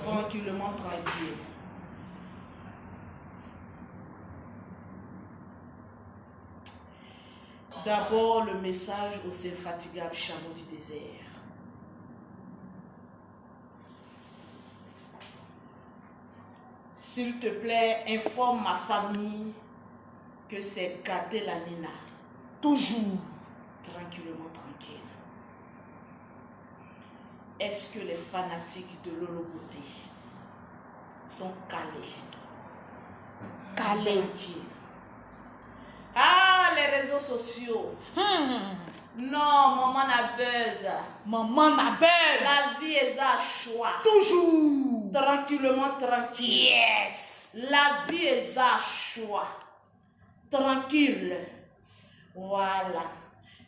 Tranquillement, tranquille. D'abord, le message au infatigable chameau du désert. S'il te plaît, informe ma famille que c'est Gade la Nina. Toujours. Tranquillement, tranquille. Est-ce que les fanatiques de Lolo Beauté sont calés? Calés. Ah, les réseaux sociaux. Non, maman n'a buzz. Maman n'a buzz. La vie est à choix. Toujours. Tranquillement, tranquille. Yes. La vie est à choix. Tranquille. Voilà.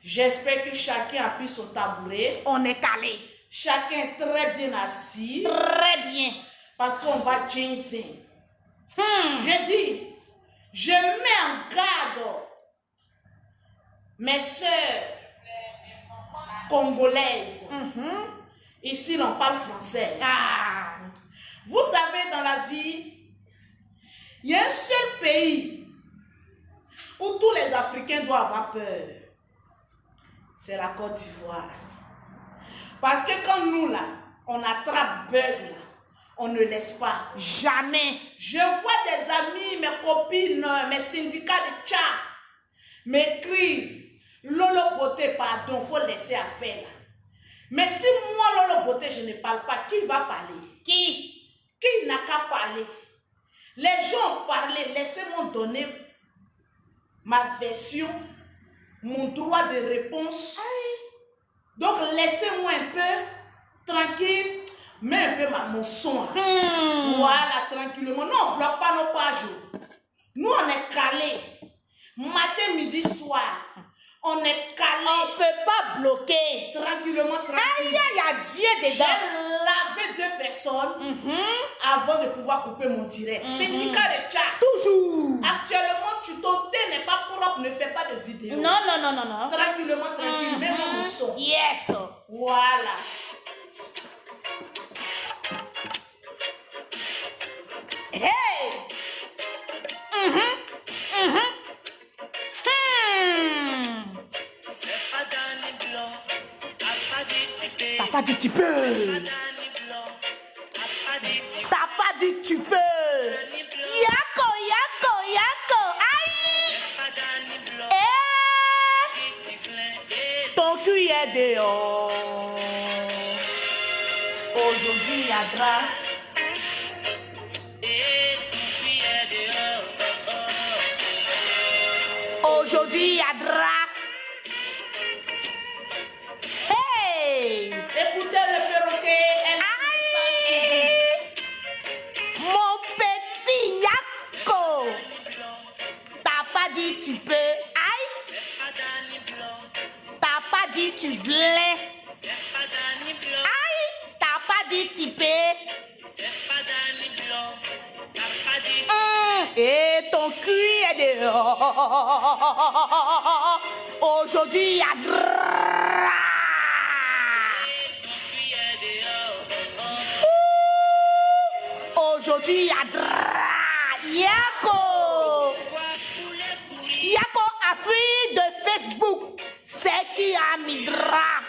J'espère que chacun a pris son tabouret. On est calé. Chacun est très bien assis. Très bien. Parce qu'on va ginseng. J'ai dit, je mets en garde mes soeurs congolaises. Ici, on parle français. Ah. Vous savez, dans la vie, il y a un seul pays où tous les Africains doivent avoir peur. C'est la Côte d'Ivoire. Parce que quand nous, là, on attrape buzz, là, on ne laisse pas. Jamais. Je vois des amis, mes copines, mes syndicats de chat m'écrivent. Lolo Beauté, pardon, il faut laisser à faire. Mais si moi, Lolo Beauté, je ne parle pas, qui va parler? Qui n'a qu'à parler? Les gens ont parlé, laissez-moi donner ma version, mon droit de réponse. Donc, laissez-moi un peu tranquille, mets un peu mon son. Voilà, tranquillement. Non, on ne bloque pas nos pages. Nous, on est calés. Matin, midi, soir. On est calés. On ne peut pas bloquer. Tranquillement, tranquille. Aïe, il y a Dieu dedans. J'ai lavé 2 personnes avant de pouvoir couper mon direct. Syndicat de chat. Toujours. Actuellement, ton thé n'est pas propre, ne fais pas de vidéo. Non, non, non, non, non. Tranquillement, tranquille, mets-moi mon son. Yes. Voilà. Hey. T'as pas dit tu peux. T'as pas dit tu peux. Yako, yako, yako. Aïe. Ton cul est dehors. Aujourd'hui, il y a drap. Aujourd'hui, il y a drap. Hey! Écoutez le perroquet. Aïe! Mon petit Yako! T'as pas dit tu peux. Aïe! T'as pas dit tu voulais. Aïe! T'as pas dit tu peux. Et ton cul est dehors. Aujourd'hui, il y a drap. Aujourd'hui, il y a drap. Yako. Yako a fui de Facebook. C'est qui a mis drap.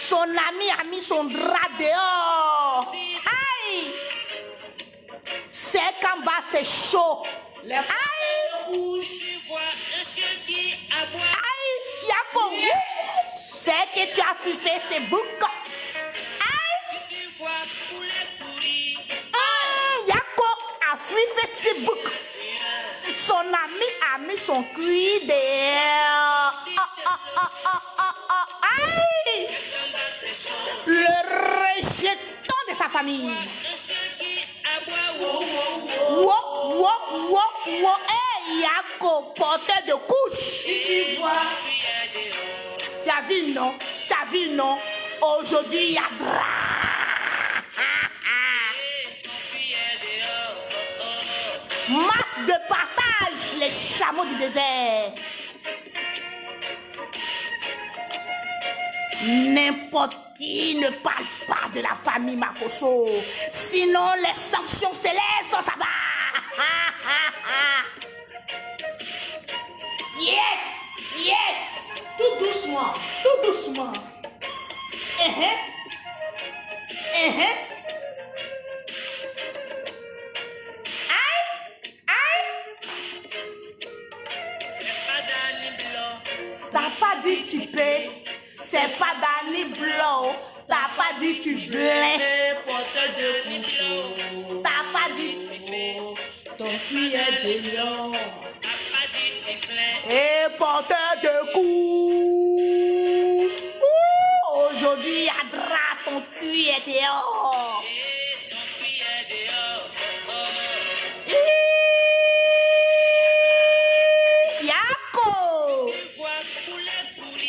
Son ami a mis son drap dehors. Aïe. C'est qu'en bas, c'est chaud. Aïe. Aïe. Yako. C'est que tu as fui Facebook. Yako a fui Facebook. Son ami a mis son cuir derrière. Aïe! Le rejeton de sa famille. Hey, Yako, porteur de couche. Tu vois. Tu as vu, non? Tu as vu, non? Aujourd'hui, il y a drap. Masse de partage, les chameaux du désert. N'importe qui ne parle pas de la famille Makosso. Sinon, les sanctions célestes, ça va. Yes, yes. Tout doucement, tout doucement. T'as pas dit tu peux, c'est pas Danny Blow. T'as pas dit tu blais. Porteur de couchon. T'as pas dit tu Ton cul est de lion. et porteur de couches. Aujourd'hui, Yadra, ton cul est dehors.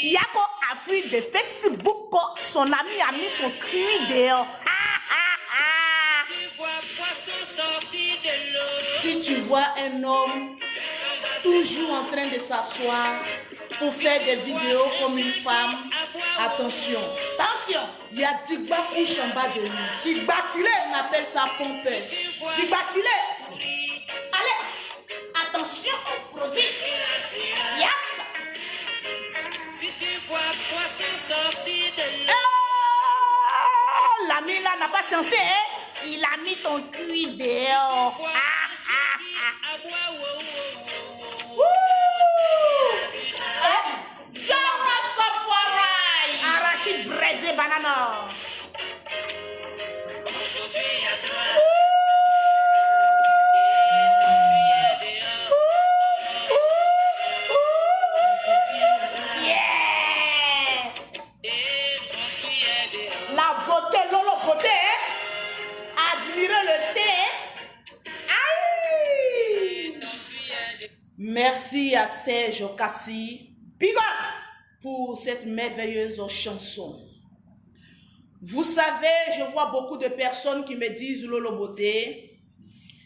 Yako a fui de Facebook, son ami a mis son cul dehors. Si tu vois un homme toujours en train de s'asseoir pour faire des vidéos comme une femme, attention. Attention, Il y a Tigba couche en bas de lui. Tigbatile, On appelle ça pompeuse. Tigbatile. Allez, attention au produit. Yes. Si tu vois poisson sortir de l'eau. Oh, l'ami là n'a pas censé, hein? Il a mis ton cul dehors. Arachide braisé banana. Yeah. La beauté, lolo beauté, hein? Admirez le thé, hein? Aïe. Merci à Serge Okassi Big up. pour cette merveilleuse chanson. Vous savez, je vois beaucoup de personnes qui me disent Lolo Beauté,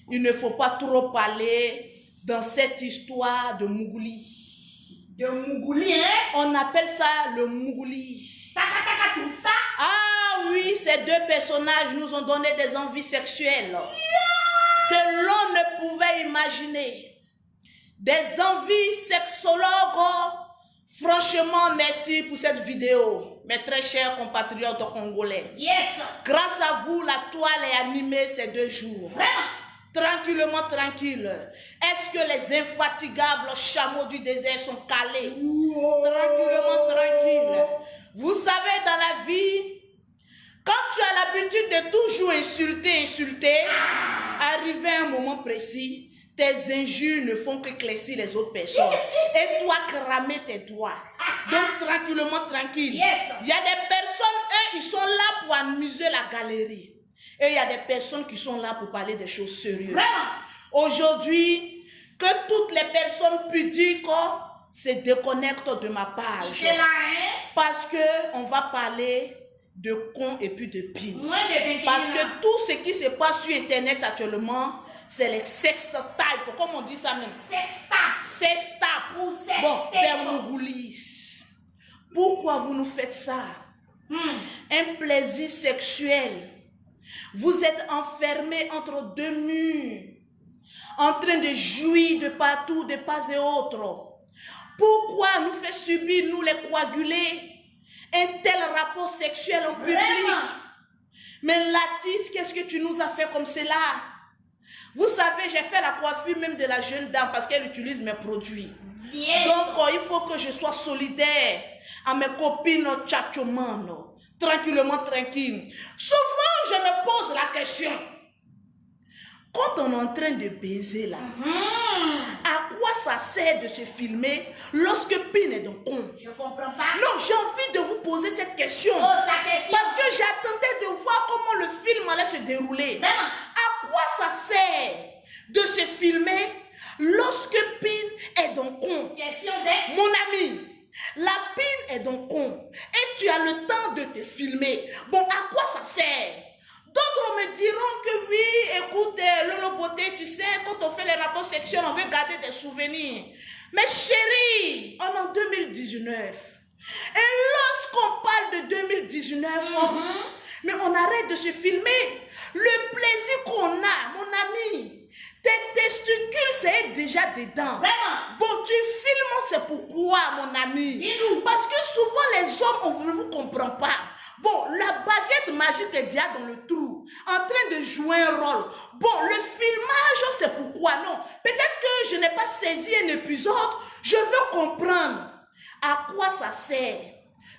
il ne faut pas trop parler dans cette histoire de Mougouli. De Mougouli, hein? On appelle ça le Mougouli. Taka tout ça. Ah oui, ces deux personnages nous ont donné des envies sexuelles que l'on ne pouvait imaginer. Des envies sexologues. Franchement, merci pour cette vidéo, mes très chers compatriotes congolais. Yes. Grâce à vous, la toile est animée ces 2 jours. Vraiment. Tranquillement, tranquille. Est-ce que les infatigables chameaux du désert sont calés? Tranquillement, tranquille. Vous savez, dans la vie, quand tu as l'habitude de toujours insulter, arrivé à un moment précis, tes injures ne font qu'éclaircir les autres personnes. Et toi, cramer tes doigts. Donc, tranquillement, tranquille. Yes. Il y a des personnes, eux, ils sont là pour amuser la galerie. Et il y a des personnes qui sont là pour parler des choses sérieuses. Vraiment. Aujourd'hui, que toutes les personnes pudiques se déconnectent de ma page. C'est là, hein? Parce qu'on va parler de cons et puis de pines. Moins de 21 Parce ans. que tout ce qui se passe sur Internet actuellement, c'est les sextapes. Comment on dit ça même? Sexta. Sextapes. Ou sextape. Bon, des mougoulis. Pourquoi vous nous faites ça? Un plaisir sexuel. Vous êtes enfermés entre 2 murs, en train de jouir de partout, de part et autre. Pourquoi nous faire subir, nous les coagulés, un tel rapport sexuel en public? Vraiment? Mais Latis, qu'est-ce que tu nous as fait comme cela? Vous savez, j'ai fait la coiffure même de la jeune dame parce qu'elle utilise mes produits. Yes. Donc, il faut que je sois solidaire à mes copines tchatchomano. Tranquillement, tranquille. Souvent, je me pose la question. Quand on est en train de baiser là, à quoi ça sert de se filmer lorsque Pin est dans con? Je comprends pas. Non, j'ai envie de vous poser cette question. Pose ta question. Parce que j'attendais de voir comment le film allait se dérouler. Vraiment? À quoi ça sert de se filmer lorsque Pin est dans con? Question de... Mon ami, la Pin est dans con et tu as le temps de te filmer. Bon, à quoi ça sert? D'autres me diront que oui, écoute, Lolo Beauté, tu sais, quand on fait les rapports sexuels, on veut garder des souvenirs. Mais chérie, on est en 2019. Et lorsqu'on parle de 2019, mais on arrête de se filmer. Le plaisir qu'on a, mon ami, tes testicules, c'est déjà dedans. Vraiment? Bon, tu filmes, c'est pourquoi, mon ami? Dis-nous. Parce que souvent, les hommes, on ne vous comprend pas. Bon, la baguette magique est déjà dans le trou, en train de jouer un rôle. Bon, le filmage, c'est pourquoi, non? Peut-être que je n'ai pas saisi un épisode, je veux comprendre à quoi ça sert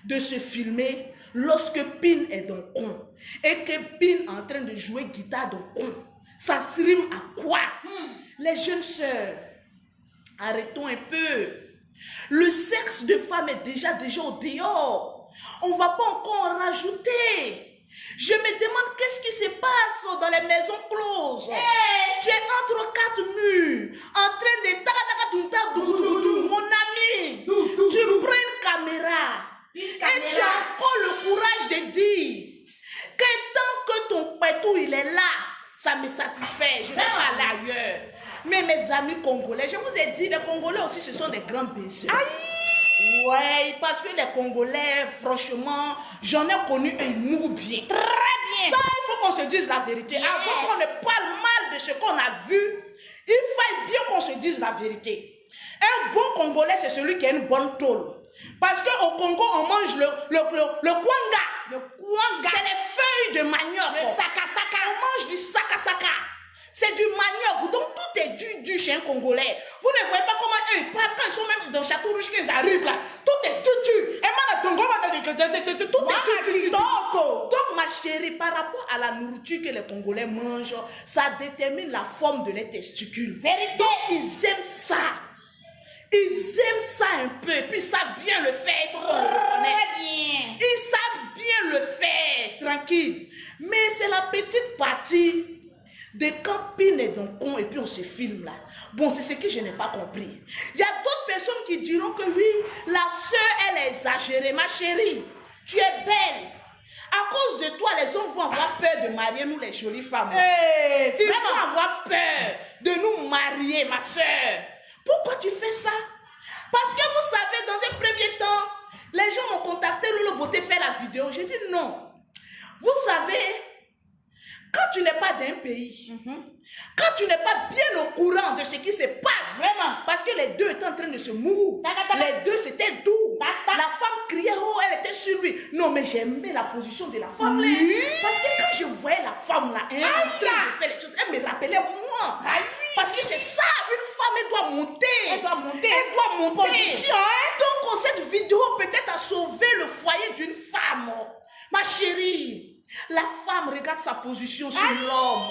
de se filmer lorsque Pin est dans le con et que Pin est en train de jouer guitare dans le con. Ça se rime à quoi? Les jeunes sœurs, arrêtons un peu. Le sexe de femme est déjà au dehors. On ne va pas encore en rajouter. Je me demande qu'est-ce qui se passe dans les maisons closes. Tu es entre quatre murs, en train de... Mon ami, tu prends une caméra et tu as encore le courage de dire que tant que ton pétou il est là, ça me satisfait. Je vais pas aller ailleurs. Mais mes amis congolais, je vous ai dit, les Congolais aussi, ce sont des grands baisers. Ouais, parce que les Congolais, franchement, j'en ai connu un mourent bien. Très bien. Ça, il faut qu'on se dise la vérité. Avant qu'on ne parle mal de ce qu'on a vu, il faut bien qu'on se dise la vérité. Un bon Congolais, c'est celui qui a une bonne tôle. Parce qu'au Congo, on mange le kwanga. Le kwanga. C'est les feuilles de manioc. Le sakasaka. On mange du sakasaka. C'est du manioc. Donc tout est du chez un Congolais. Vous ne voyez pas comment eux ils parlent quand ils sont même dans Château Rouge qu'ils arrivent là. Tout est du. Et tout est du. Donc ma chérie, par rapport à la nourriture que les Congolais mangent, ça détermine la forme de leurs testicules. Vérité. Donc ils aiment ça. Ils aiment ça un peu, et puis ils savent bien le faire, il faut qu'on le reconnaisse. Bien. Ils savent bien le faire, tranquille. Mais c'est la petite partie de quand Pin est dans le con et puis on se filme là. Bon, c'est ce que je n'ai pas compris. Il y a d'autres personnes qui diront que oui, la soeur, elle est exagérée. Ma chérie, tu es belle. À cause de toi, les hommes vont avoir peur de marier nous les jolies femmes. Ils vont avoir peur de nous marier, ma soeur. Pourquoi tu fais ça? Parce que vous savez, dans un premier temps, les gens m'ont contacté, Lolo Beauté fait la vidéo. J'ai dit non. Vous savez, quand tu n'es pas d'un pays, quand tu n'es pas bien au courant de ce qui se passe, vraiment, parce que les deux étaient en train de se mourir, les deux c'était doux. La femme criait, oh, elle était sur lui. Non, mais j'aimais la position de la femme là. Parce que quand je voyais la femme là, elle fait les choses, elle me rappelait moi. Parce que c'est ça, une femme, elle doit monter. Elle doit monter. Elle doit monter. Position, hein? Donc, cette vidéo peut-être a sauvé le foyer d'une femme. Ma chérie, la femme regarde sa position sur l'homme.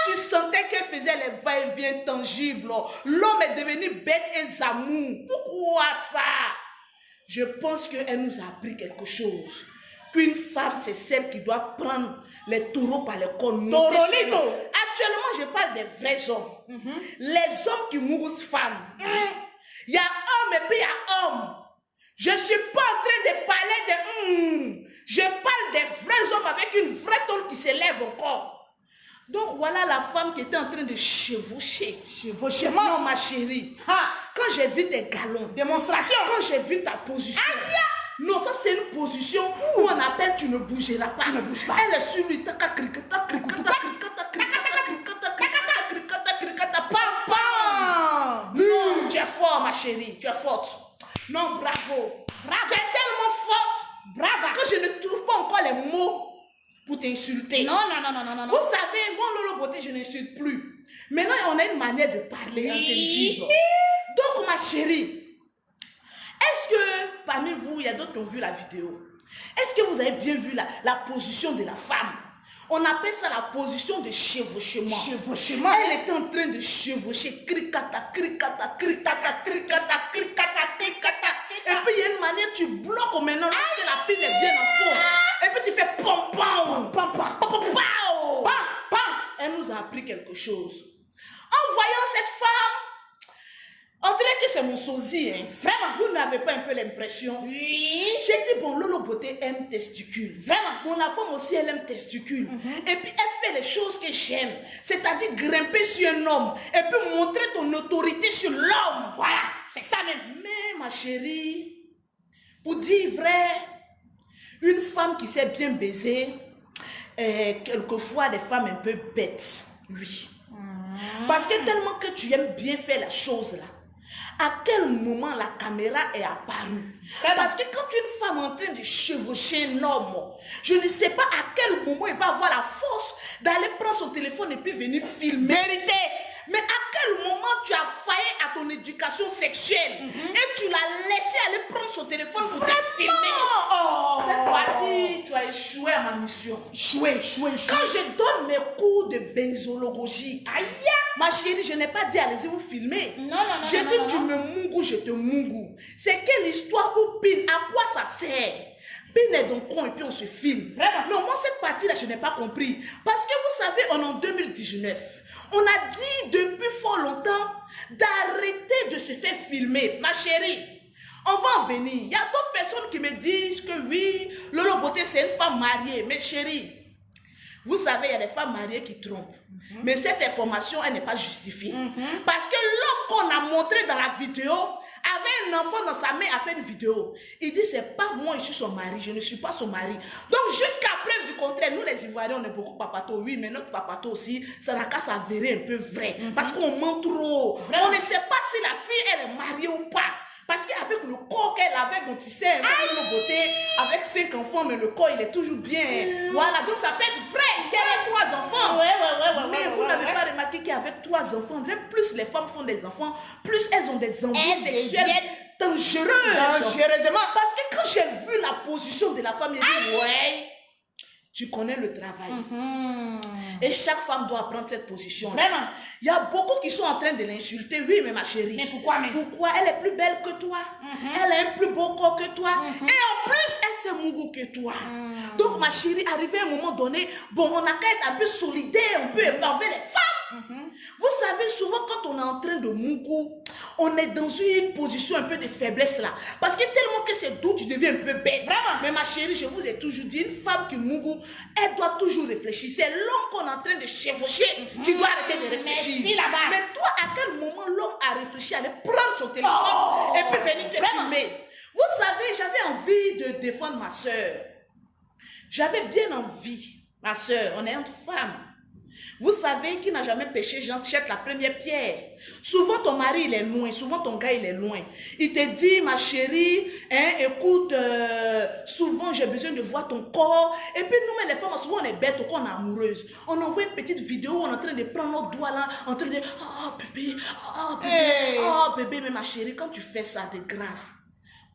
Tu sentais qu'elle faisait les va-et-vient tangibles. L'homme est devenu bête et zamou. Pourquoi ça? Je pense qu'elle nous a appris quelque chose. Qu'une femme, c'est celle qui doit prendre les taureaux par les cornes. Actuellement, je parle des vrais hommes. Les hommes qui mourent femmes. Il y a homme et puis il y a homme. Je ne suis pas en train de parler de... Je parle des vrais hommes avec une vraie tôle qui s'élève encore. Donc voilà la femme qui était en train de chevaucher. Chevauchement. Non, ma chérie. Quand j'ai vu tes galons. Démonstration. Quand j'ai vu ta position. Non, ça c'est une position où on appelle tu ne bougeras pas. Tu ne bouges pas. Elle est sur lui. Non, tu es fort, ma chérie. Tu es forte. Non, bravo. Bravo. Tu es tellement forte. Bravo. Que je ne trouve pas encore les mots pour t'insulter. Non. Vous savez, moi, Lolo Beauté, je n'insulte plus. Maintenant, on a une manière de parler intelligible. Donc, ma chérie, est-ce que parmi vous, il y a d'autres qui ont vu la vidéo? Est-ce que vous avez bien vu la position de la femme? On appelle ça la position de chevauchement. Chevauchement. Elle était en train de chevaucher. Cricata, cricata, cricata, cricata, cricata, cricata. Et puis il y a une manière, tu bloques maintenant lorsque la fille est bien en fond. Et puis tu fais pom pom, pom pom, pom pom, pom pom. Elle nous a appris quelque chose. En voyant cette femme, on dirait que c'est mon sosie. Hein. Vraiment, vous n'avez pas un peu l'impression? Oui. J'ai dit, bon, Lolo Beauté aime testicule. Vraiment. Bon, la femme aussi, elle aime testicule. Et puis, elle fait les choses que j'aime. C'est-à-dire grimper sur un homme. Et puis, montrer ton autorité sur l'homme. Voilà. C'est ça même. Mais, ma chérie, Pour dire vrai, une femme qui sait bien baiser, quelquefois des femmes un peu bêtes, oui. Parce que tellement que tu aimes bien faire la chose là, à quel moment la caméra est apparue? Parce que quand une femme est en train de chevaucher un homme, je ne sais pas à quel moment il va avoir la force d'aller prendre son téléphone et puis venir filmer. Vérité! Mais à quel moment tu as failli à ton éducation sexuelle et tu l'as laissé aller prendre son téléphone pour te filmer? Oh. Cette partie, tu as échoué à ma mission. Échoué. Quand je donne mes cours de benzologie, ma chérie, je n'ai pas dit allez-y vous filmer. Non. J'ai dit tu me mougou, je te mougou. C'est quelle histoire ou pile? À quoi ça sert? Pile est donc con et puis on se filme. Vraiment? Non, moi cette partie-là, je n'ai pas compris. Parce que vous savez, on est en 2019. On a dit depuis fort longtemps d'arrêter de se faire filmer. Ma chérie, on va en venir. Il y a d'autres personnes qui me disent que oui, Lolo Beauté c'est une femme mariée. Mais chérie, vous savez, il y a des femmes mariées qui trompent. Mais cette information, elle n'est pas justifiée. Parce que l'homme qu'on a montré dans la vidéo avait un enfant dans sa main, a fait une vidéo. Il dit, c'est pas moi, je suis son mari, je ne suis pas son mari. Donc, jusqu'à preuve du contraire, nous les Ivoiriens, on est beaucoup papato, oui, mais notre papato aussi, ça n'a qu'à s'avérer un peu vrai. Parce qu'on ment trop. On ne sait pas si la fille, elle est mariée ou pas. Parce qu'avec le corps qu'elle avait, bon, tu sais, Lolo Beauté, avec 5 enfants, mais le corps, il est toujours bien. Voilà, donc ça peut être vrai qu'elle ait 3 enfants. Mais vous n'avez pas remarqué qu'avec 3 enfants, plus les femmes font des enfants, plus elles ont des envies sexuelles dangereuses. Dangereusement. Parce que quand j'ai vu la position de la femme, j'ai dit, ouais, tu connais le travail. Et chaque femme doit prendre cette position. Vraiment. Il y a beaucoup qui sont en train de l'insulter. Oui, mais ma chérie. Mais pourquoi même? Pourquoi? Elle est plus belle que toi. Elle a un plus beau corps que toi. Et en plus, elle s'est mougou que toi. Donc, ma chérie, arrivé à un moment donné, bon, on a qu'à être un peu solidaire, on peut énerver les femmes. Vous savez, souvent, quand on est en train de mougou, on est dans une position un peu de faiblesse là. Parce que tellement que c'est doux, tu deviens un peu bête. Vraiment. Mais ma chérie, je vous ai toujours dit, une femme qui mougou, elle doit toujours réfléchir. C'est l'homme qu'on est en train de chevaucher qui doit arrêter de réfléchir. Mais toi, à quel moment l'homme a réfléchi à aller prendre son téléphone et puis venir te filmer? Vous savez, j'avais envie de défendre ma soeur. J'avais bien envie, ma soeur, on est entre femmes. Vous savez qui n'a jamais péché, jette la première pierre. Souvent ton mari il est loin, souvent ton gars il est loin. Il te dit ma chérie, hein, écoute, souvent j'ai besoin de voir ton corps. Et puis nous mais les femmes, souvent on est bêtes, on est amoureuses. On envoie une petite vidéo, on est en train de prendre nos doigts là, en train de dire, oh bébé, oh bébé, oh bébé, mais ma chérie, quand tu fais ça de grâce,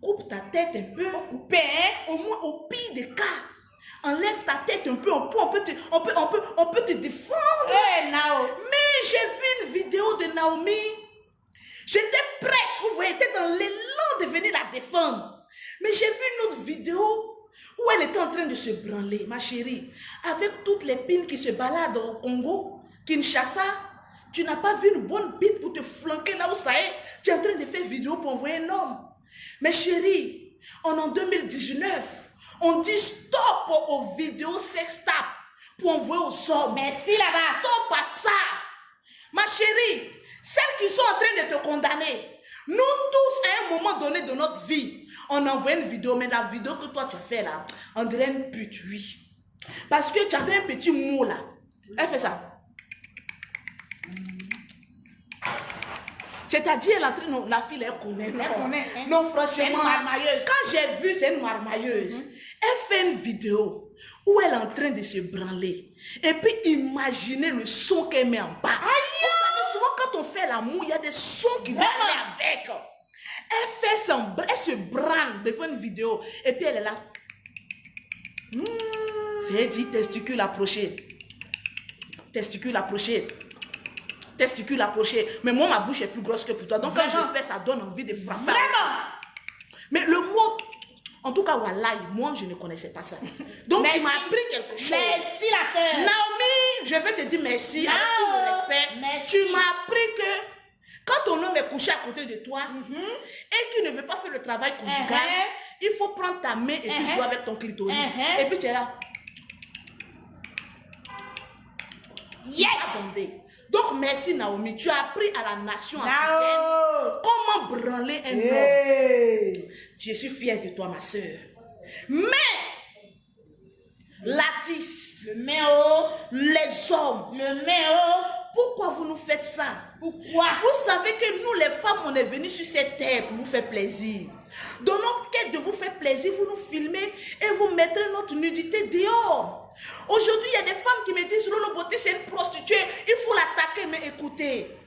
coupe ta tête un peu, au moins au pire des cas. Enlève ta tête un peu, on peut te défendre. Mais j'ai vu une vidéo de Naomi. J'étais prête, vous voyez, j'étais dans l'élan de venir la défendre. Mais j'ai vu une autre vidéo où elle était en train de se branler, ma chérie. Avec toutes les pines qui se baladent au Congo, Kinshasa. Tu n'as pas vu une bonne bite pour te flanquer là où ça est. Tu es en train de faire vidéo pour envoyer un homme. Mais chérie, on est en 2019. On dit stop aux vidéos sextap pour envoyer aux hommes. Merci là-bas. Stop à ça. Ma chérie, celles qui sont en train de te condamner, nous tous, à un moment donné de notre vie, on envoie une vidéo, mais la vidéo que toi tu as fait là, on dirait une pute, oui. Parce que tu avais un petit mot là. Elle fait ça. C'est-à-dire, la fille, elle connaît. Non, franchement, c'est une marmailleuse. Quand j'ai vu, c'est une marmailleuse. Elle fait une vidéo où elle est en train de se branler. Et puis, imaginez le son qu'elle met en bas. Vous savez, souvent, quand on fait l'amour, il y a des sons qui viennent avec. Elle se branle devant une vidéo. Et puis, elle est là. C'est dit, testicule approché. Testicule approché. Testicule approché. Mais moi, ma bouche est plus grosse que pour toi. Donc, quand je fais, ça donne envie de frapper. Vraiment. Mais le mot, en tout cas, wallahi, moi, je ne connaissais pas ça. Donc, merci. Tu m'as appris quelque chose. Merci, la sœur. Naomi, je vais te dire merci. Avec tout le respect. Merci. Tu m'as appris que quand ton homme est couché à côté de toi et qu'il ne veut pas faire le travail conjugal, il faut prendre ta main et puis jouer avec ton clitoris. Et puis, tu es là. Yes. Attendez. Donc, merci Naomi, tu as appris à la nation africaine comment branler un homme. Je suis fière de toi, ma soeur. Mais, Latis, Le méo. les hommes, Le méo. pourquoi vous nous faites ça? Pourquoi? Vous savez que nous, les femmes, on est venus sur cette terre pour vous faire plaisir. Dans notre quête de vous faire plaisir, vous nous filmez et vous mettrez notre nudité dehors. Aujourd'hui, il y a des femmes qui me disent, Lolo Beauté, c'est une prostituée, il faut l'attaquer. Mais écoutez,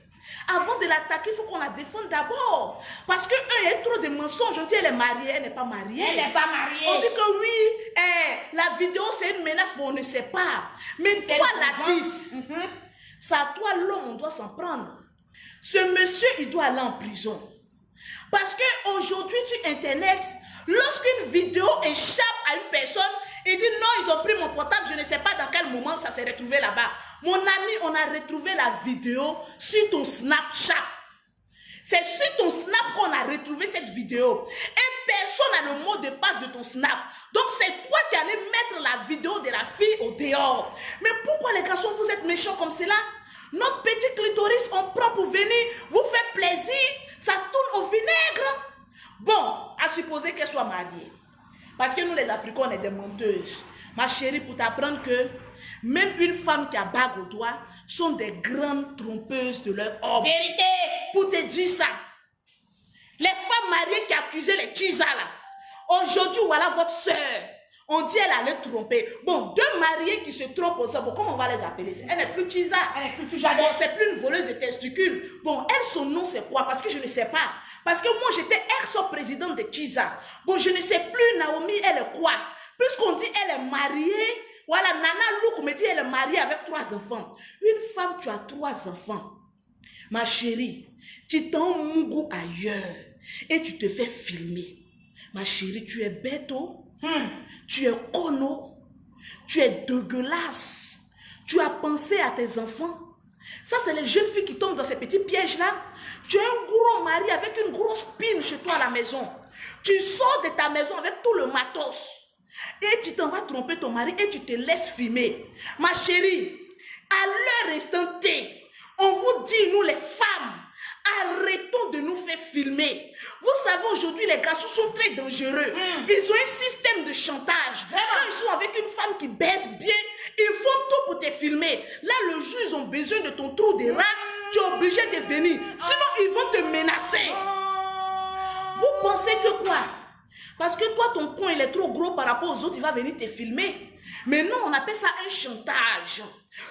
avant de l'attaquer, il faut qu'on la défende d'abord. Parce qu'il y a trop de mensonges. On dit elle est mariée, elle n'est pas mariée. Elle n'est pas mariée. On dit que oui, la vidéo c'est une menace, mais on ne sait pas. Mais toi, Latis, c'est à toi l'homme, on doit s'en prendre. Ce monsieur, il doit aller en prison. Parce qu'aujourd'hui, sur Internet, lorsqu'une vidéo échappe à une personne, il dit non, ils ont pris mon portable, je ne sais pas dans quel moment ça s'est retrouvé là-bas. Mon ami, on a retrouvé la vidéo sur ton Snapchat. C'est sur ton Snap qu'on a retrouvé cette vidéo. Et personne n'a le mot de passe de ton Snap. Donc c'est toi qui allais mettre la vidéo de la fille au dehors. Mais pourquoi les garçons, vous êtes méchants comme cela? Notre petit clitoris, on prend pour venir vous faire plaisir. Ça tourne au vinaigre. Bon, à supposer qu'elle soit mariée. Parce que nous les Africains, on est des menteuses. Ma chérie, pour t'apprendre que même une femme qui a bague au doigt sont des grandes trompeuses de leur homme. Vérité. Pour te dire ça. Les femmes mariées qui accusaient les Chiza là. Aujourd'hui, voilà votre soeur. On dit elle allait tromper. Bon, deux mariés qui se trompent ensemble, bon, comment on va les appeler? Elle n'est plus Chiza. Elle n'est plus Chiza. Bon, c'est plus une voleuse de testicules. Bon, elle, son nom c'est quoi? Parce que je ne sais pas. Parce que moi, j'étais ex-présidente de Chiza. Bon, je ne sais plus, Naomi, elle est quoi? Puisqu'on dit elle est mariée, voilà, Nana Louk me dit elle est mariée avec 3 enfants. Une femme, tu as 3 enfants. Ma chérie, tu t'en ailleurs et tu te fais filmer. Ma chérie, tu es bête, oh? Tu es conno, tu es dégueulasse. Tu as pensé à tes enfants. Ça, c'est les jeunes filles qui tombent dans ces petits pièges-là. Tu as un gros mari avec une grosse pine chez toi à la maison. Tu sors de ta maison avec tout le matos. Et tu t'en vas tromper ton mari et tu te laisses filmer. Ma chérie, à l'heure instant T, on vous dit, nous les femmes, arrêtons de nous faire filmer. Vous savez, aujourd'hui, les garçons sont très dangereux. Ils ont un système de chantage. Quand ils sont avec une femme qui baisse bien, ils font tout pour te filmer. Là, le jour, ils ont besoin de ton trou de rat. Tu es obligé de venir. Sinon, ils vont te menacer. Vous pensez que quoi? Parce que toi, ton coin, il est trop gros par rapport aux autres, il va venir te filmer. Mais non, on appelle ça un chantage.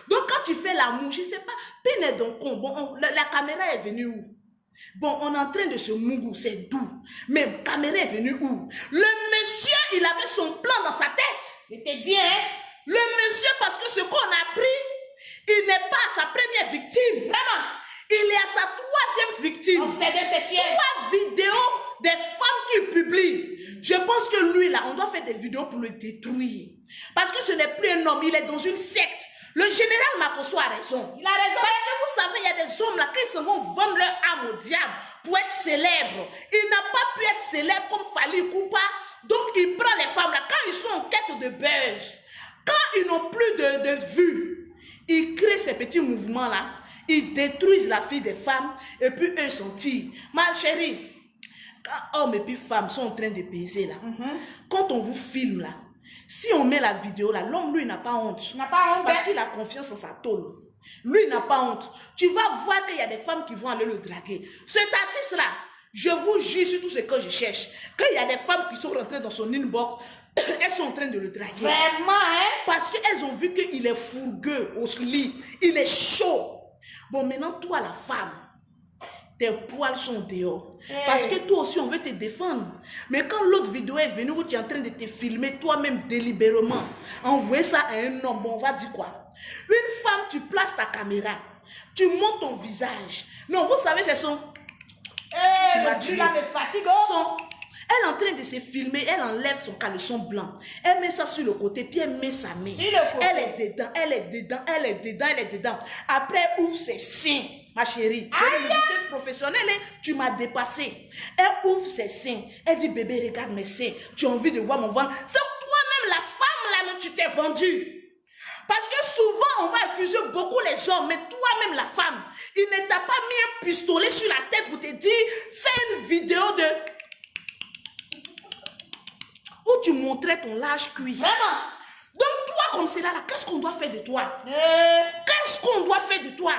Donc, quand tu fais l'amour, je ne sais pas, peine donc con. Bon, la caméra est venue où? Bon, on est en train de se mougou, c'est doux. Mais la caméra est venue où? Le monsieur, il avait son plan dans sa tête. Je te dis, hein? Le monsieur, parce que ce qu'on a pris, il n'est pas sa première victime. Vraiment. Il est à sa 3e victime. Obsédé sexuel. 3 vidéos des femmes qu'il publie. Je pense que lui, là, on doit faire des vidéos pour le détruire. Parce que ce n'est plus un homme, il est dans une secte. Le général Makosso a raison. Il a raison. Parce que vous savez, il y a des hommes là qui se vont vendre leur âme au diable pour être célèbres. Il n'a pas pu être célèbre comme Fali Koupa. Donc il prend les femmes là. Quand ils sont en quête de buzz, quand ils n'ont plus de vues, ils créent ces petits mouvements là. Ils détruisent la fille des femmes et puis eux s'en tirent. Ma chérie, quand hommes et puis femmes sont en train de baiser là, quand on vous filme là, si on met la vidéo là, l'homme, lui, n'a pas honte. Il n'a pas honte. Parce qu'il a confiance en sa tôle. Lui, il n'a pas honte. Tu vas voir qu'il y a des femmes qui vont aller le draguer. Cet artiste-là, je vous jure sur tout ce que je cherche, qu'il y a des femmes qui sont rentrées dans son inbox, elles sont en train de le draguer. Vraiment, hein? Parce qu'elles ont vu qu'il est fougueux au lit. Il est chaud. Bon, maintenant, toi, la femme, tes poils sont dehors. Parce que toi aussi, on veut te défendre. Mais quand l'autre vidéo est venue où tu es en train de te filmer toi-même délibérément, envoyer ça à un homme, bon, on va dire quoi? Une femme, tu places ta caméra, tu montes ton visage. Non, vous savez, c'est son... Tu là me fatigue. Elle est en train de se filmer, elle enlève son caleçon blanc. Elle met ça sur le côté, puis elle met sa main. Elle est dedans, elle est dedans, elle est dedans, elle est dedans. Après, elle ouvre ses seins, ma chérie. Tu es une lycéenne professionnelle, tu m'as dépassé. Elle ouvre ses seins. Elle dit, bébé, regarde mes seins. Tu as envie de voir mon ventre. C'est toi-même, la femme, là, mais tu t'es vendue. Parce que souvent, on va accuser beaucoup les hommes, mais toi-même, la femme, il ne t'a pas mis un pistolet sur la tête pour te dire, fais une vidéo de... où tu montrais ton large cuir. Vraiment. Donc toi comme cela là, qu'est-ce qu'on doit faire de toi? Qu'est-ce qu'on doit faire de toi?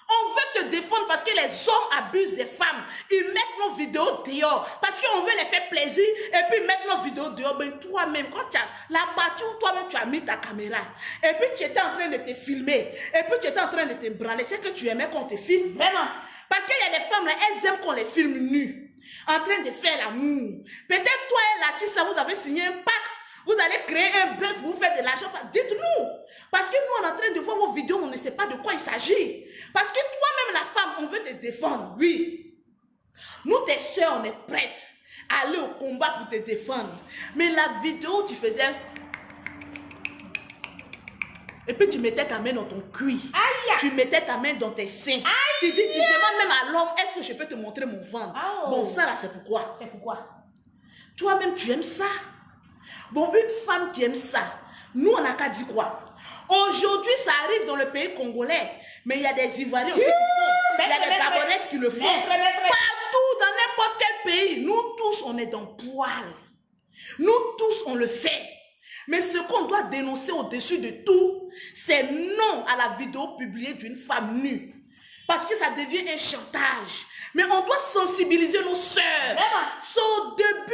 On veut te défendre parce que les hommes abusent des femmes. Ils mettent nos vidéos dehors parce qu'on veut les faire plaisir et puis mettre nos vidéos dehors. Ben toi-même, quand tu as la partie où toi-même tu as mis ta caméra et puis tu étais en train de te filmer et puis tu étais en train de te branler, c'est que tu aimais qu'on te filme. Vraiment. Parce qu'il y a des femmes là, elles aiment qu'on les filme nus, en train de faire l'amour. Peut-être toi et l'artiste, là, vous avez signé un pacte. Vous allez créer un buzz pour vous faire de l'argent. Dites-nous. Parce que nous, on est en train de voir vos vidéos, on ne sait pas de quoi il s'agit. Parce que toi-même, la femme, on veut te défendre. Oui. Nous, tes soeurs, on est prêtes à aller au combat pour te défendre. Mais la vidéo, tu faisais... Et puis tu mettais ta main dans ton cuir. Aïe. Tu mettais ta main dans tes seins. Aïe. Tu demandes même à l'homme, est-ce que je peux te montrer mon ventre? Oh. Bon, ça là, c'est pourquoi. C'est pourquoi? Toi-même, tu aimes ça. Bon, une femme qui aime ça, nous, on n'a qu'à dire quoi? Aujourd'hui, ça arrive dans le pays congolais, mais il y a des Ivoiriens aussi qui font. Il y a des Gabonaises qui le font. Partout, dans n'importe quel pays, nous tous, on est dans le poil. Nous tous, on le fait. Mais ce qu'on doit dénoncer au-dessus de tout, c'est non à la vidéo publiée d'une femme nue. Parce que ça devient un chantage. Mais on doit sensibiliser nos sœurs. C'est au début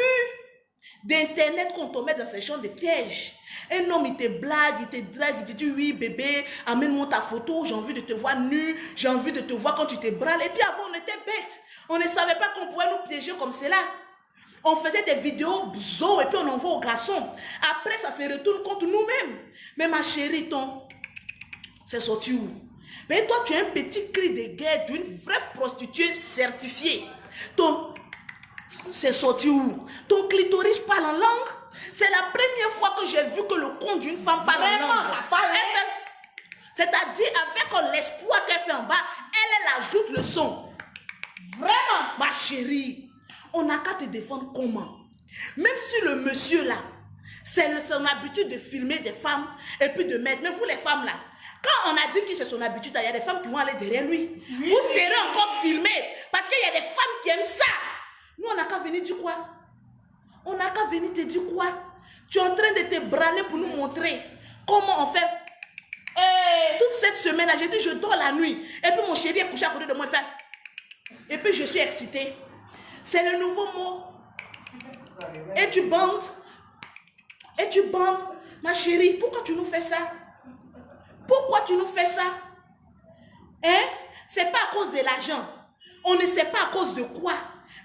d'Internet qu'on te met dans ces champs de pièges. Un homme, il te blague, il te drague, il te dit oui bébé, amène-moi ta photo, j'ai envie de te voir nu, j'ai envie de te voir quand tu te brales. Et puis avant, on était bêtes. On ne savait pas qu'on pouvait nous piéger comme cela. On faisait des vidéos bzo et puis on envoie aux garçons. Après, ça se retourne contre nous-mêmes. Mais ma chérie, c'est sorti où? Mais toi, tu as un petit cri de guerre d'une vraie prostituée certifiée. C'est sorti où? Ton clitoris parle en langue. C'est la première fois que j'ai vu que le compte d'une femme parle en langue. Ça parle. C'est-à-dire avec l'espoir qu'elle fait en bas, elle ajoute le son. Vraiment. Ma chérie, on n'a qu'à te défendre comment? Même si le monsieur là, c'est son habitude de filmer des femmes et puis de mettre, mais vous les femmes là, quand on a dit que c'est son habitude, il y a des femmes qui vont aller derrière lui. Vous serez encore filmés parce qu'il y a des femmes qui aiment ça. Nous, on n'a qu'à venir dire quoi? On n'a qu'à venir te dire quoi? Tu es en train de te branler pour nous montrer comment on fait. Toute cette semaine-là, j'ai dit je dors la nuit. Et puis mon chéri est couché à côté de moi. Il fait. Et puis je suis excitée. C'est le nouveau mot. Et tu bandes. Et tu bandes. Ma chérie, pourquoi tu nous fais ça? Pourquoi tu nous fais ça? Hein? C'est pas à cause de l'argent. On ne sait pas à cause de quoi.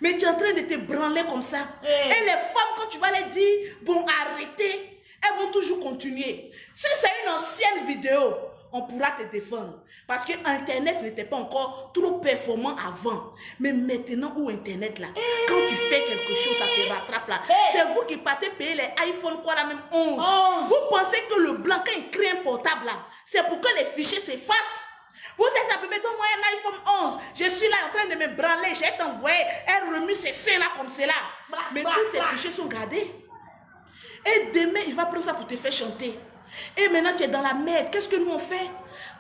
Mais tu es en train de te branler comme ça. Et les femmes, quand tu vas les dire, bon, arrêtez, elles vont toujours continuer. Si c'est une ancienne vidéo, on pourra te défendre. Parce que Internet n'était pas encore trop performant avant. Mais maintenant, où Internet là, quand tu fais quelque chose, ça te rattrape là. C'est vous qui partez payer les iPhone, quoi, là même 11. Vous pensez que le blanc, quand il crée un portable là, c'est pour que les fichiers s'effacent. Vous êtes à peu près, donne-moi un iPhone 11. Je suis là en train de me branler. J'ai t'envoyé. Elle remue ses seins là comme cela. Mais tous tes fichiers sont gardés. Et demain, il va prendre ça pour te faire chanter. Et maintenant, tu es dans la merde. Qu'est-ce que nous on fait?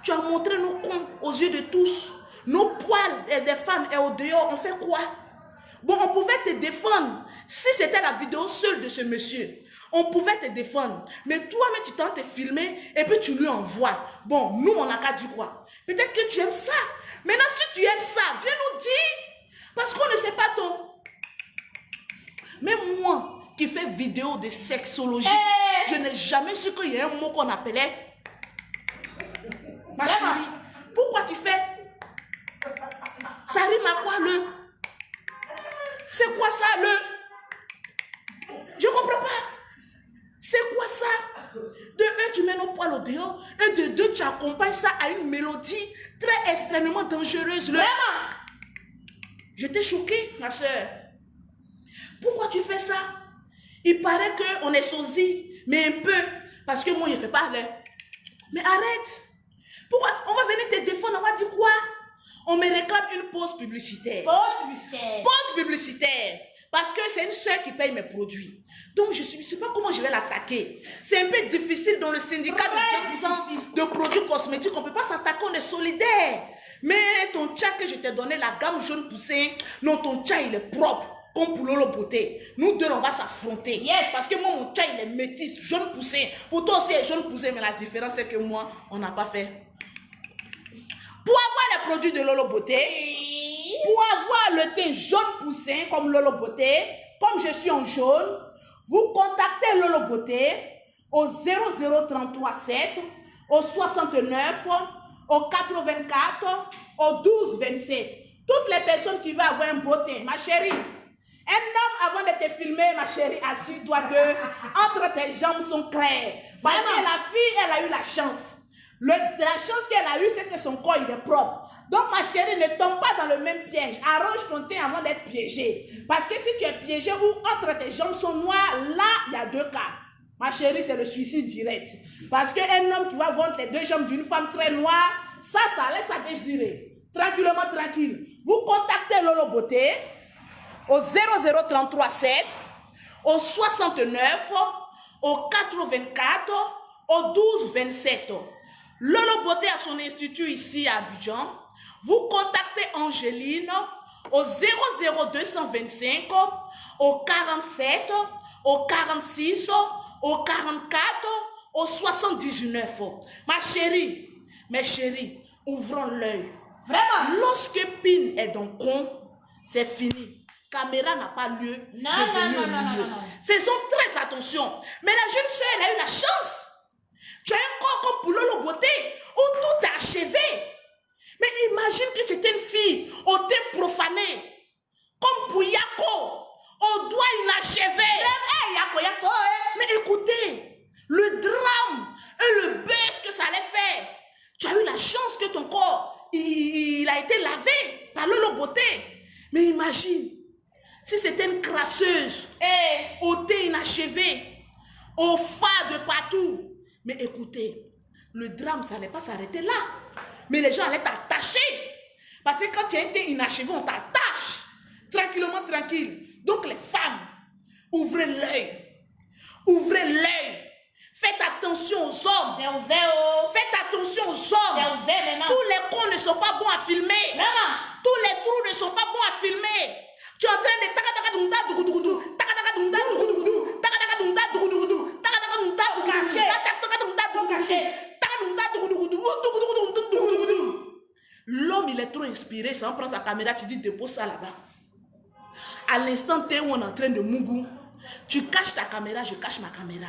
Tu as montré nos cons aux yeux de tous. Nos poils des femmes et au dehors, on fait quoi? Bon, on pouvait te défendre. Si c'était la vidéo seule de ce monsieur, on pouvait te défendre. Mais toi-même, tu tentes de filmer et puis tu lui envoies. Bon, nous, on n'a qu'à dire quoi? Peut-être que tu aimes ça. Maintenant, si tu aimes ça, viens nous dire. Parce qu'on ne sait pas ton... Même moi, qui fais vidéo de sexologie, je n'ai jamais su qu'il y a un mot qu'on appelait... Ma chérie, pourquoi tu fais... Ça rime à quoi le... C'est quoi ça le... Je ne comprends pas. C'est quoi ça? De un, tu mets nos poils au dehors. Et de deux, tu accompagnes ça à une mélodie très extrêmement dangereuse. Vraiment? J'étais choquée, ma soeur. Pourquoi tu fais ça? Il paraît qu'on est sosie, mais un peu. Parce que moi, je ne fais pas. Mais arrête. Pourquoi? On va venir te défendre, on va dire quoi? On me réclame une pause publicitaire. Pause publicitaire. Pause publicitaire. Parce que c'est une soeur qui paye mes produits. Donc, je ne sais pas comment je vais l'attaquer. C'est un peu difficile dans le syndicat de produits cosmétiques. On ne peut pas s'attaquer, on est solidaire. Mais ton tcha que je t'ai donné, la gamme jaune poussée, non, ton tcha, il est propre. comme pour Lolo Beauté. Nous deux, on va s'affronter. Yes. Parce que moi, mon chat, il est métis, jaune poussé. Pour toi aussi, il est jaune poussé, mais la différence, c'est que moi, on n'a pas fait. Pour avoir les produits de Lolo Beauté, pour avoir le teint jaune poussé, comme Lolo Beauté, comme je suis en jaune, vous contactez Lolo Beauté au 00337, au 69, au 84, au 12 27. Toutes les personnes qui veulent avoir un beau teint, ma chérie. Un homme, avant de te filmer, ma chérie, assure-toi que entre tes jambes sont claires. Parce que la fille, elle a eu la chance. La chance qu'elle a eue, c'est que son corps, il est propre. Donc, ma chérie, ne tombe pas dans le même piège. Arrange ton teint avant d'être piégé. Parce que si tu es piégé ou entre tes jambes sont noires, là, il y a deux cas. Ma chérie, c'est le suicide direct. Parce qu'un homme qui va vendre les deux jambes d'une femme très noire, ça laisse à désirer. Tranquillement, tranquille. Vous contactez Lolo Beauté au 00337, au 69, au 84, au 12 27. Lolo Beauté a son institut ici à Abidjan. Vous contactez Angéline au 00225, au 47, au 46, au 44, au 79. Ma chérie, mes chéris, ouvrons l'œil. Vraiment, lorsque Pin est dans con, c'est fini. Caméra n'a pas lieu de venir au milieu. Faisons très attention. Mais la jeune soeur, elle a eu la chance. Tu as un corps comme pour Lolo Beauté, où tout est achevé. Mais imagine que c'était une fille au teint profané, comme pour Yako, au doigt inachevé. Yako. Mais écoutez, le drame et le buzz que ça allait faire. Tu as eu la chance que ton corps, il a été lavé par Lolo Beauté. Mais imagine, si c'était une crasseuse, au teint inachevé, au phare de partout. Mais écoutez, le drame, ça n'allait pas s'arrêter là. Mais les gens allaient t'attacher. Parce que quand tu as été inachevé, on t'attache. Tranquillement, tranquille. Donc les femmes, ouvrez l'œil. Ouvrez l'œil. Faites attention aux hommes. C'est ouvert. Faites attention aux hommes. C'est ouvert maintenant. Tous les cons ne sont pas bons à filmer. Vraiment. Tous les trous ne sont pas bons à filmer. Tu es en train de l'homme, il est trop inspiré. Ça, on prend sa caméra, tu dis dépose ça là-bas. À l'instant T où on est en train de mougou, tu caches ta caméra, je cache ma caméra.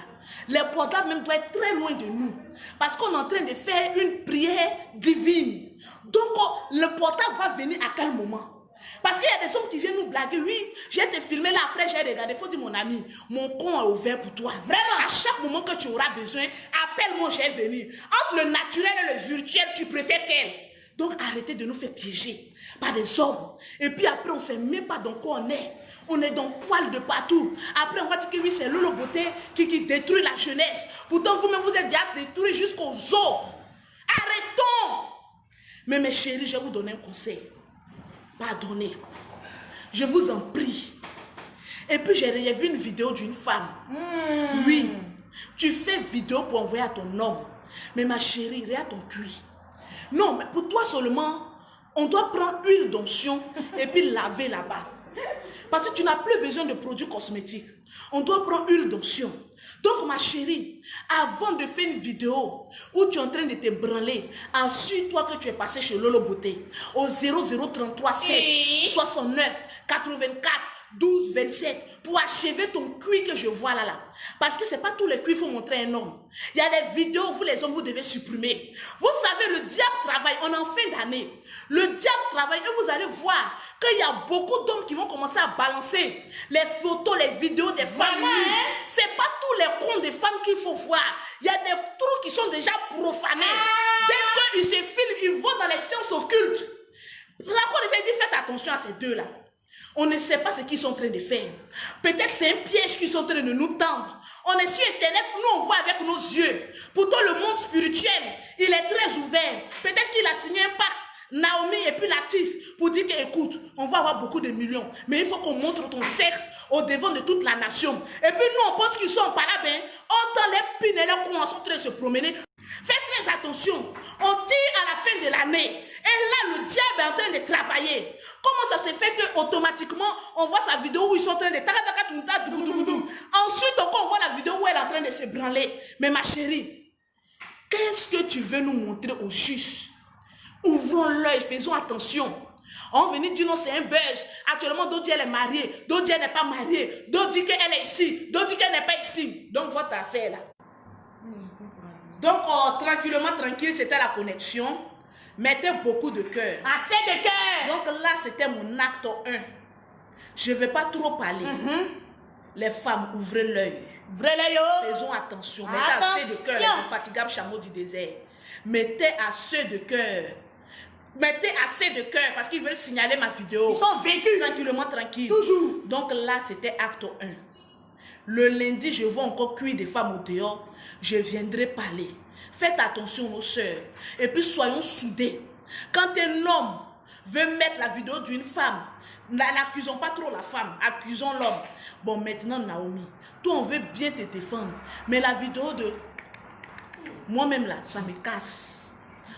Les portables même doivent être très loin de nous. Parce qu'on est en train de faire une prière divine. Donc, le portable va venir à quel moment? Parce qu'il y a des hommes qui viennent nous blaguer. Oui, j'ai été filmé là, après j'ai regardé. Il faut dire, mon ami, mon con est ouvert pour toi. Vraiment, à chaque moment que tu auras besoin, appelle-moi, j'ai venu. Entre le naturel et le virtuel, tu préfères quel? Donc, arrêtez de nous faire piéger par des hommes. Et puis après, on ne sait même pas dans quoi on est. On est dans poil de partout. Après, on va dire que oui, c'est Lolo Beauté qui détruit la jeunesse. Pourtant, vous-même, vous êtes déjà détruits jusqu'aux os. Arrêtons. Mais mes chéris, je vais vous donner un conseil. Pardonnez. Je vous en prie. Et puis, j'ai vu une vidéo d'une femme. Oui, tu fais vidéo pour envoyer à ton homme. Mais ma chérie, regarde ton cuir. Non, mais pour toi seulement, on doit prendre huile d'onction et puis laver là-bas. Parce que tu n'as plus besoin de produits cosmétiques. On doit prendre huile d'onction. Donc, ma chérie, avant de faire une vidéo où tu es en train de te branler, assure-toi que tu es passé chez Lolo Beauté au 0033 7 69 84 12 27 pour achever ton cuir que je vois là. Parce que ce n'est pas tous les cuirs qu'il faut montrer à un homme. Il y a des vidéos, vous les hommes, vous devez supprimer. Vous savez, le diable travaille, on est en fin d'année. Le diable travaille et vous allez voir qu'il y a beaucoup d'hommes qui vont commencer à balancer les photos, les vidéos des femmes. Ce n'est pas tous les comptes des femmes qu'il faut voir. Il y a des trous qui sont déjà profanés. Dès qu'ils se filment, ils vont dans les sciences occultes. D'accord, il dit faites attention à ces deux-là. On ne sait pas ce qu'ils sont en train de faire. Peut-être c'est un piège qu'ils sont en train de nous tendre. On est sur Internet, nous on voit avec nos yeux. Pourtant le monde spirituel, il est très ouvert. Peut-être qu'il a signé un pacte, Naomi et puis Latis, pour dire que écoute, on va avoir beaucoup de millions. Mais il faut qu'on montre ton sexe au devant de toute la nation. Et puis nous on pense qu'ils sont en parabène. Autant les pines et les cons sont en train de se promener. Faites très attention. On tire à la fin fin de l'année. Et là, le diable est en train de travailler. Comment ça se fait que automatiquement on voit sa vidéo où ils sont en train de... Ensuite, encore, on voit la vidéo où elle est en train de se branler. Mais ma chérie, qu'est-ce que tu veux nous montrer au juste? Ouvrons l'œil, faisons attention. On venait dire non, c'est un buzz. Actuellement, d'autres disent elle est mariée, d'autres disent elle n'est pas mariée, d'autres disent qu'elle est ici, d'autres disent qu'elle n'est pas ici. Donc, votre affaire là. Donc, tranquillement, tranquille, c'était la connexion. Mettez beaucoup de cœur. Assez de cœur. Donc là, c'était mon acte 1. Je ne vais pas trop parler. Les femmes, ouvrez l'œil. Ouvrez l'œil. Faisons attention. Mettez assez de cœur, les infatigables chameaux du désert. Mettez assez de cœur. Mettez assez de cœur parce qu'ils veulent signaler ma vidéo. Ils sont vécus. Tranquillement, tranquille. Toujours. Donc là, c'était acte 1. Le lundi, je vois encore cuire des femmes au dehors. Je viendrai parler. Faites attention aux sœurs. Et puis soyons soudés. Quand un homme veut mettre la vidéo d'une femme, n'accusons pas trop la femme, accusons l'homme. Bon, maintenant, Naomi, toi, on veut bien te défendre. Mais la vidéo de... Moi-même, là, ça me casse.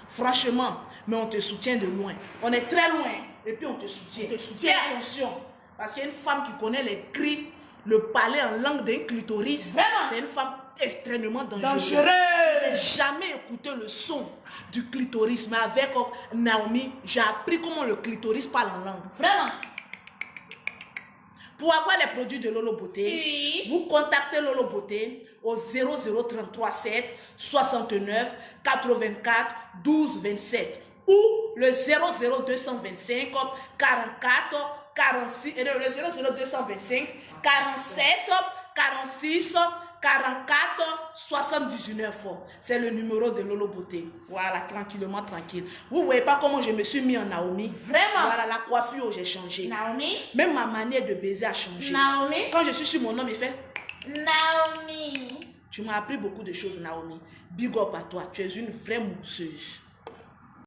Franchement, mais on te soutient de loin. On est très loin. Et puis, on te soutient. Fais attention. Parce qu'il y a une femme qui connaît les cris, le parler en langue d'un clitoris. C'est une femme extrêmement dangereuse. Je n'ai jamais écouté le son du clitoris, mais avec Naomi, j'ai appris comment le clitoris parle en langue. Vraiment. Pour avoir les produits de Lolo Beauté, vous contactez Lolo Beauté au 0033 7 69 84 12 27 ou le 00225 44 46 et le 00225 47 46 44 79. C'est le numéro de Lolo Beauté. Voilà, tranquillement, tranquille. Vous voyez pas comment je me suis mis en Naomi? Vraiment? Voilà, la coiffure, j'ai changé. Naomi? Même ma manière de baiser a changé. Naomi? Quand je suis sur mon homme, il fait... Naomi. Tu m'as appris beaucoup de choses, Naomi. Big up à toi. Tu es une vraie mousseuse.